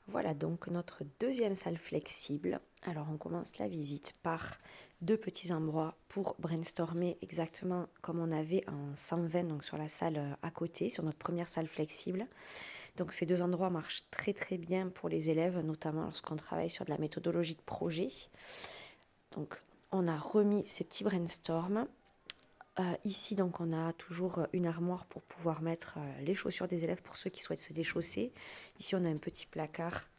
Voilà donc notre deuxième salle flexible. Alors on commence la visite par deux petits endroits pour brainstormer exactement comme on avait en 120, donc sur la salle à côté, sur notre première salle flexible. Donc ces deux endroits marchent très très bien pour les élèves, notamment lorsqu'on travaille sur de la méthodologie de projet. Donc on a remis ces petits brainstorms. Ici, donc, on a toujours une armoire pour pouvoir mettre les chaussures des élèves pour ceux qui souhaitent se déchausser. Ici, on a un petit placard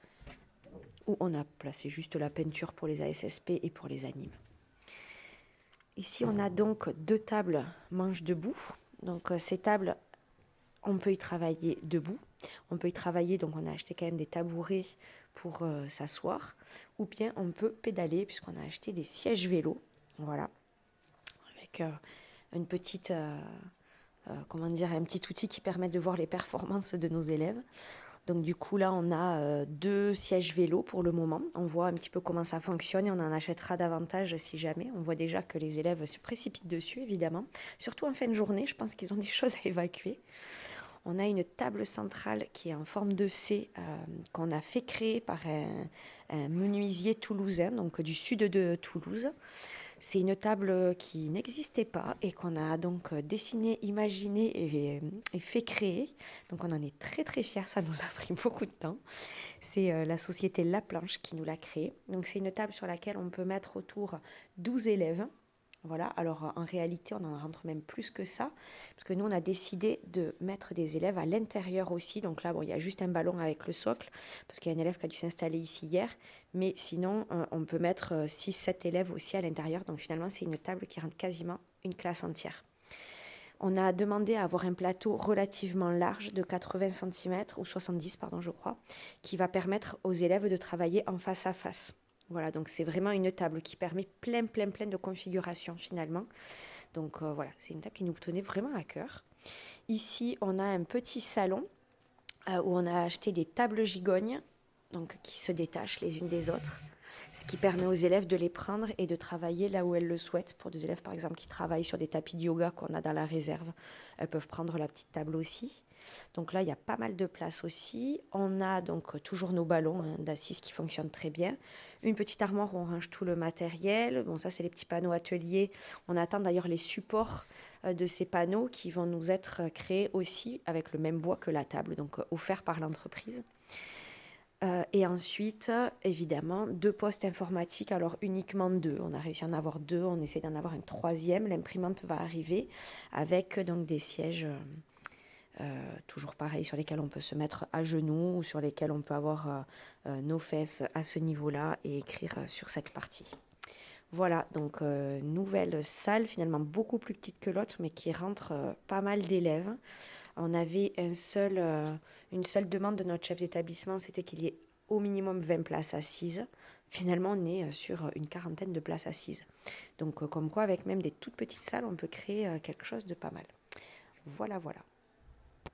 où on a placé juste la peinture pour les ASSP et pour les animes. Ici, on a donc deux tables manches debout. Donc, ces tables, on peut y travailler debout. On peut y travailler, donc on a acheté quand même des tabourets pour s'asseoir. Ou bien on peut pédaler puisqu'on a acheté des sièges vélo. Voilà. Avec une petite... un petit outil qui permet de voir les performances de nos élèves. Donc du coup là on a deux sièges vélo pour le moment. On voit un petit peu comment ça fonctionne et on en achètera davantage si jamais. On voit déjà que les élèves se précipitent dessus évidemment. Surtout en fin de journée, je pense qu'ils ont des choses à évacuer. On a une table centrale qui est en forme de C qu'on a fait créer par un menuisier toulousain, donc du sud de Toulouse. C'est une table qui n'existait pas et qu'on a donc dessiné, imaginé et fait créer. Donc on en est très très fiers, ça nous a pris beaucoup de temps. C'est la société La Planche qui nous l'a créée. Donc c'est une table sur laquelle on peut mettre autour 12 élèves. Voilà, alors en réalité, on en rentre même plus que ça, parce que nous, on a décidé de mettre des élèves à l'intérieur aussi. Donc là, bon, il y a juste un ballon avec le socle, parce qu'il y a un élève qui a dû s'installer ici hier, mais sinon, on peut mettre 6-7 élèves aussi à l'intérieur. Donc finalement, c'est une table qui rentre quasiment une classe entière. On a demandé à avoir un plateau relativement large de 80 cm, ou 70, pardon, je crois, qui va permettre aux élèves de travailler en face à face. Voilà, donc c'est vraiment une table qui permet plein de configurations finalement. Donc voilà, c'est une table qui nous tenait vraiment à cœur. Ici, on a un petit salon où on a acheté des tables gigognes, donc qui se détachent les unes des autres, ce qui permet aux élèves de les prendre et de travailler là où elles le souhaitent. Pour des élèves, par exemple, qui travaillent sur des tapis de yoga qu'on a dans la réserve, elles peuvent prendre la petite table aussi. Donc là, il y a pas mal de place aussi. On a donc toujours nos ballons d'assises qui fonctionnent très bien. Une petite armoire où on range tout le matériel. Bon, ça, c'est les petits panneaux ateliers. On attend d'ailleurs les supports de ces panneaux qui vont nous être créés aussi avec le même bois que la table, donc offert par l'entreprise. Et ensuite, évidemment, deux postes informatiques, alors uniquement deux. On a réussi à en avoir deux, on essaie d'en avoir un troisième. L'imprimante va arriver avec donc des sièges toujours pareil, sur lesquels on peut se mettre à genoux ou sur lesquels on peut avoir nos fesses à ce niveau-là et écrire sur cette partie. Voilà, donc nouvelle salle, finalement beaucoup plus petite que l'autre, mais qui rentre pas mal d'élèves. On avait une seule demande de notre chef d'établissement, c'était qu'il y ait au minimum 20 places assises. Finalement, on est sur une quarantaine de places assises. Donc, comme quoi, avec même des toutes petites salles, on peut créer quelque chose de pas mal. Voilà, voilà.